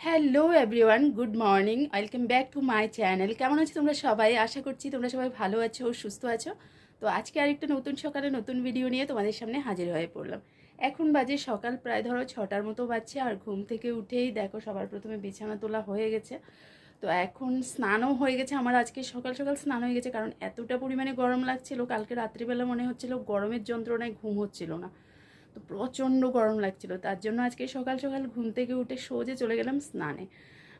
Hello everyone, good morning, welcome back to my channel. কেমন আছো তোমরা সবাই? আশা করছি তোমরা সবাই ভালো আছো, সুস্থ আছো। তো আজকে আরেকটা নতুন সকালে নতুন ভিডিও নিয়ে তোমাদের সামনে হাজির হয়ে পড়লাম। এখন বাজে সকাল প্রায় ধরো 6টার মতো বাজছে। আর ঘুম থেকে উঠেই দেখো সবার প্রথমে বিছানা তোলা হয়ে গেছে। তো এখন স্নানও হয়ে গেছে আমার। আজকে সকাল সকাল স্নান হয়ে গেছে, কারণ এতটা পরিমাণে গরম লাগছিল। কালকে রাত্রিবেলা মনে হচ্ছিল গরমের যন্ত্রণায় ঘুম হচ্ছিল না, তো প্রচণ্ড গরম লাগছিল। তার জন্য আজকে সকাল সকাল ঘুম থেকে উঠে সোজে চলে গেলাম স্নানে।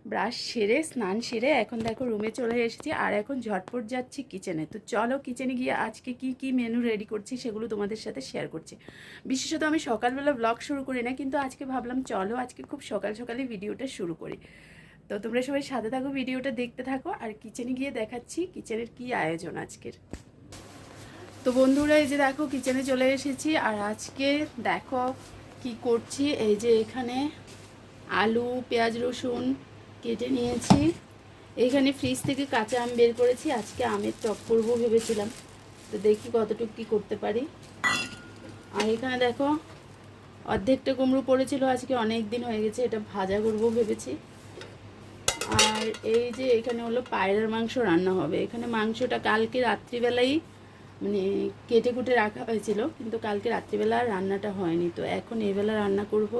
ব্রাশ সেরে স্নান সেরে এখন দেখো রুমে চলে এসেছি, আর এখন ঝটপট যাচ্ছি কিচেনে। তো চলো কিচেনে গিয়ে আজকে কি কি মেনু রেডি করছি সেগুলো তোমাদের সাথে শেয়ার করছি। বিশেষত আমি সকালবেলা ব্লগ শুরু করি না, কিন্তু আজকে ভাবলাম চলো আজকে খুব সকাল সকালে ভিডিওটা শুরু করি। তো তোমরা সবাই সাথে থাকো, ভিডিওটা দেখতে থাকো, আর কিচেনে গিয়ে দেখাচ্ছি কিচেনের কি আয়োজন আজকের। তো বন্ধুরা, এই যে দেখো কিচেনে চলে এসেছি। আর আজকে দেখো কি করছি। এই যে এখানে আলু পেঁয়াজ রসুন কেটে নিয়েছি। এইখানে ফ্রিজ থেকে কাঁচা আম বের করেছি, আজকে আমের টক করবো ভেবেছিলাম। তো দেখি কতটুকু কী করতে পারি। আর এখানে দেখো অর্ধেকটা কুমড়ো পড়েছিল, আজকে অনেক দিন হয়ে গেছে, এটা ভাজা করবো ভেবেছি। আর এই যে এখানে হলো পায়রার মাংস রান্না হবে। এখানে মাংসটা কালকে রাত্রিবেলাই মানে কেটে কুটে রাখা হয়েছিল, কিন্তু কালকে রাত্রিবেলা রান্নাটা হয়নি। তো এখন এবেলা রান্না করব।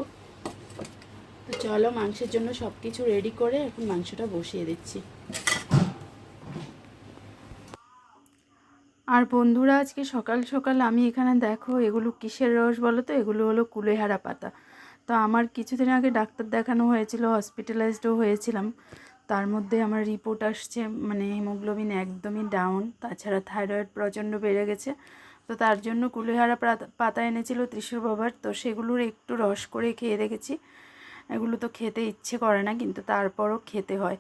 তো চলো মাংসের জন্য সব কিছু রেডি করে এখন মাংসটা বসিয়ে দিচ্ছি। আর বন্ধুরা, আজকে সকাল সকাল আমি এখানে দেখো এগুলো কিসের রস বলো তো? এগুলো হলো কুলেহারা পাতা। তো আমার কিছুদিন আগে ডাক্তার দেখানো হয়েছিল, হসপিটালাইজডও হয়েছিলাম। তার মধ্যে আমার রিপোর্ট আসছে মানে হিমোগ্লোবিন একদমই ডাউন, তাছাড়া থাইরয়েড প্রচণ্ড বেড়ে গেছে। তো তার জন্য কুলেহারা পাতা এনেছিল ত্রিশুর বাবার, তো সেগুলোর একটু রস করে খেয়ে দেখেছি। এগুলো তো খেতে ইচ্ছে করে না, কিন্তু তারপরও খেতে হয়।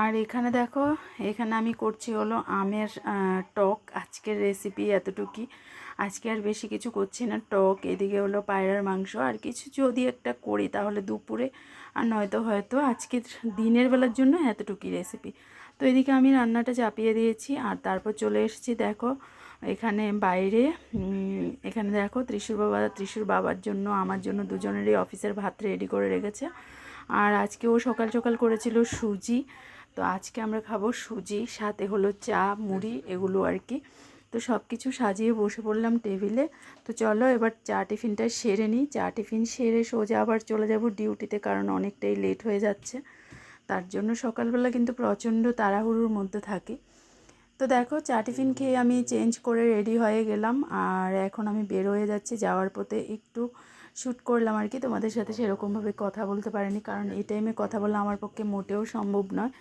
আর এখানে দেখো, এখানে আমি করছি হলো আমের টক। আজকের রেসিপি এতটুকুই, আজকে আর বেশি কিছু করছি না। টক, এদিকে হলো পায়রার মাংস, আর কিছু যদি একটা করি তাহলে দুপুরে, আর নয়তো হয়তো আজকে দিনের বেলার জন্য এতটুকুই রেসিপি। তো এদিকে আমি রান্নাটা চাপিয়ে দিয়েছি, আর তারপর চলে এসেছি দেখো এখানে বাইরে। এখানে দেখো ত্রিশুর বাবার জন্য আমার জন্য দুজনেরই অফিসের ভাত রেডি করে রেখেছে। আর আজকে ও সকাল সকাল করেছিল সুজি। তো আজকে আমরা খাবো সুজি, সাথে হলো চা মুড়ি এগুলো আর কি। তো সব কিছু সাজিয়ে বসে পড়লাম টেবিলে। তো চলো এবার চা টিফিনটা সেরে নিই। চা টিফিন সেরে সোজা আবার চলে যাব ডিউটিতে, কারণ অনেকটাই লেট হয়ে যাচ্ছে। তার জন্য সকালবেলা কিন্তু প্রচণ্ড তাড়াহুড়োর মধ্যে থাকি। তো দেখো চা টিফিন খেয়ে আমি চেঞ্জ করে রেডি হয়ে গেলাম, আর এখন আমি বের হয়ে যাচ্ছি। যাওয়ার পথে একটু শ্যুট করলাম আর কি, তোমাদের সাথে সেরকমভাবে কথা বলতে পারিনি, কারণ এই টাইমে কথা বলা আমার পক্ষে মোটেও সম্ভব নয়।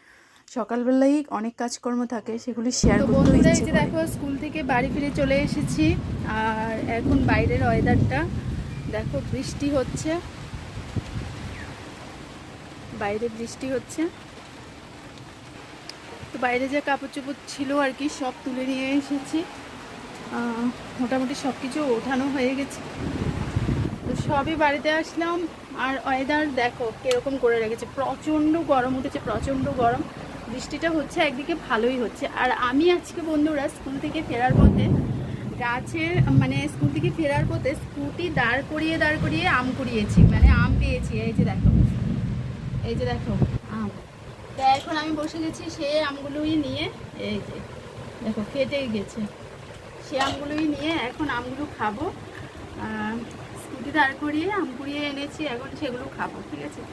সকালবেলাই অনেক কাজকর্ম থাকে, সেগুলি শেয়ার করতে ইচ্ছে করে। দেখো স্কুল থেকে বাড়ি ফিরে চলে এসেছি, আর এখন বাইরের ওয়েদারটা দেখো, বৃষ্টি হচ্ছে, বাইরে বৃষ্টি হচ্ছে। তো বাইরে যে কাপড় চোপড় ছিল আর কি সব তুলে নিয়ে এসেছি। মোটামুটি সব কিছু ওঠানো হয়ে গেছে। তো সবই বাড়িতে আসলাম, আর ওয়েদার দেখো কীরকম করে রেখেছে। প্রচণ্ড গরম উঠেছে, প্রচণ্ড গরম। বৃষ্টিটা হচ্ছে একদিকে, ভালোই হচ্ছে। আর আমি আজকে বন্ধুরা স্কুল থেকে ফেরার পথে গাছের মানে স্কুল থেকে ফেরার পথে স্কুটি দাঁড় করিয়ে আম কুড়িয়েছি, মানে আম পেয়েছি। এই যে দেখো, এই যে দেখো আম। তা এখন আমি বসে গেছি সেই আমগুলোই নিয়ে। এই যে দেখো কেটেই গেছে, সে আমগুলোই নিয়ে এখন আমগুলো খাবো। স্কুটি দাঁড় করিয়ে আম কুড়িয়ে এনেছি, এখন সেগুলো খাবো, ঠিক আছে?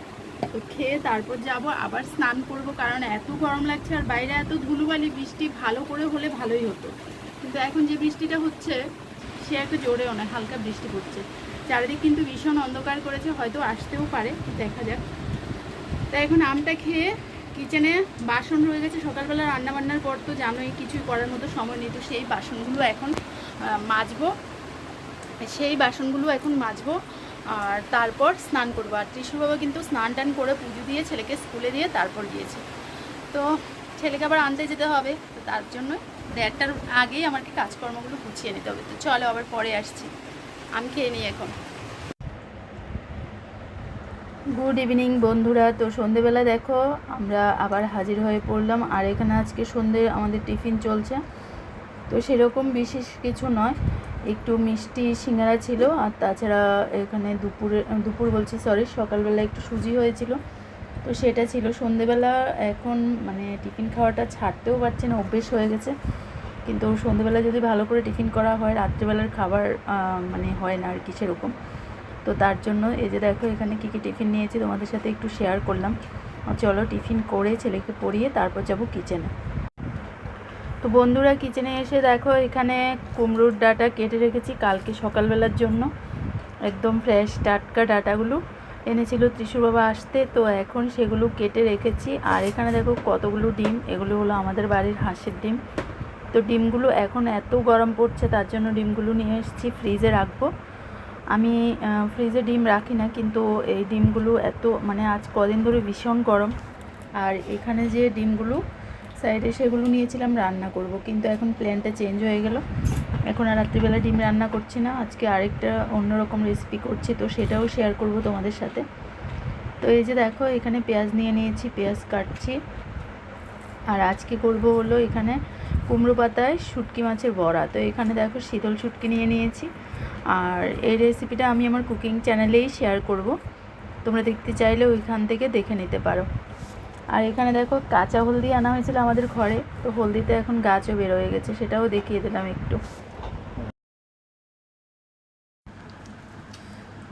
তো খেয়ে তারপর যাব আবার স্নান করব, কারণ এত গরম লাগছে আর বাইরে এত ধুলোবালি। বৃষ্টি ভালো করে হলে ভালোই হতো, কিন্তু এখন যে বৃষ্টিটা হচ্ছে সে একটু জোরেও নয়, হালকা বৃষ্টি পড়ছে। চারিদিক কিন্তু ভীষণ অন্ধকার করেছে, হয়তো আসতেও পারে, দেখা যাক। তাই এখন আমটা খেয়ে কিচেনে বাসন রয়ে গেছে সকালবেলা রান্নাবান্নার পর, তো জানোই কিছুই করার মতো সময় নেই। তো সেই বাসনগুলো এখন মাজবো, সেই বাসনগুলো এখন মাজবো, আর তারপর স্নান করবো। আর ত্রিশু বাবা কিন্তু স্নান টান করে পুজো দিয়ে ছেলেকে স্কুলে দিয়ে তারপর গিয়েছে। তো ছেলেকে আবার আনতে যেতে হবে, তো তার জন্য 1:30টার আগেই আমাকে কাজকর্মগুলো গুছিয়ে নিতে হবে। তো চলো আবার পরে আসছি, আমি খেয়ে নিই এখন। গুড ইভিনিং বন্ধুরা। তো সন্ধেবেলা দেখো আমরা আবার হাজির হয়ে পড়লাম, আর এখানে আজকে সন্ধে আমাদের টিফিন চলছে। তো সেরকম বিশেষ কিছু নয়, একটু মিষ্টি সিঙ্গারা ছিল, আর তাছাড়া এখানে দুপুর বলছি সরি, সকালবেলা একটু সুজি হয়েছিল, তো সেটা ছিল সন্ধেবেলা। এখন মানে টিফিন খাওয়াটা ছাড়তেও পারছি না, অভ্যেস হয়ে গেছে। কিন্তু সন্ধেবেলা যদি ভালো করে টিফিন করা হয়, রাত্রিবেলার খাবার মানে হয় না আর কি সেরকম। তো তার জন্য এই যে দেখো এখানে কী কী টিফিন নিয়েছি তোমাদের সাথে একটু শেয়ার করলাম। চলো টিফিন করে ছেলেকে পড়িয়ে তারপর যাব কিচেনে। তো বন্ধুরা, কিচেনে এসে দেখো এখানে কুমড়োর ডাঁটা কেটে রেখেছি কালকে সকালবেলার জন্য। একদম ফ্রেশ টাটকা ডাঁটাগুলো এনেছিল ত্রিশুর বাবা আসতে, তো এখন সেগুলো কেটে রেখেছি। আর এখানে দেখো কতগুলো ডিম, এগুলো হলো আমাদের বাড়ির হাঁসের ডিম। তো ডিমগুলো এখন এত গরম পড়ছে, তার জন্য ডিমগুলো নিয়ে এসেছি ফ্রিজে রাখবো। আমি ফ্রিজে ডিম রাখি না, কিন্তু এই ডিমগুলো এত মানে আজ কদিন ধরে ভীষণ গরম। আর এখানে যে ডিমগুলো সাইডে সেগুলো নিয়েছিলাম রান্না করব, কিন্তু এখন প্ল্যানটা চেঞ্জ হয়ে গেল। এখন আর রাত্রিবেলা ডিম রান্না করছি না, আজকে আরেকটা অন্যরকম রেসিপি করছি, তো সেটাও শেয়ার করব তোমাদের সাথে। তো এই যে দেখো এখানে পেঁয়াজ নিয়ে নিয়েছি, পেঁয়াজ কাটছি। আর আজকে করব হলো এখানে কুমড়ো পাতায় শুটকি মাছের বড়া। তো এখানে দেখো শীতল শুটকি নিয়ে নিয়েছি। আর এই রেসিপিটা আমি আমার কুকিং চ্যানেলেই শেয়ার করব, তোমরা দেখতে চাইলে ওইখান থেকে দেখে নিতে পারো। আর এখানে দেখো কাঁচা হলদি আনা হয়েছিল আমাদের ঘরে, তো হলদিতে এখন গাছও বের হয়ে গেছে, সেটাও দেখিয়ে দিলাম একটু।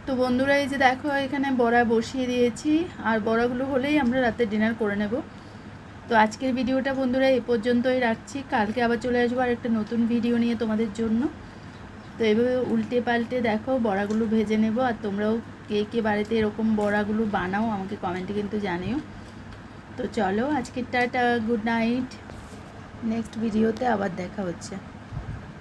তো বন্ধুরা, এই যে দেখো এখানে বড়া বসিয়ে দিয়েছি, আর বড়াগুলো হলেই আমরা রাতে ডিনার করে নেব। তো আজকের ভিডিওটা বন্ধুরা এই পর্যন্তই রাখছি, কালকে আবার চলে আসবো আর একটা নতুন ভিডিও নিয়ে তোমাদের জন্য। তো এভাবে উল্টে পাল্টে দেখো বড়াগুলো ভেজে নেব। আর তোমরাও কে কে বাড়িতে এরকম বড়াগুলো বানাও আমাকে কমেন্টে কিন্তু জানিও। তো চলো আজকে টাটা, গুড নাইট, নেক্সট ভিডিওতে আবার দেখা হচ্ছে।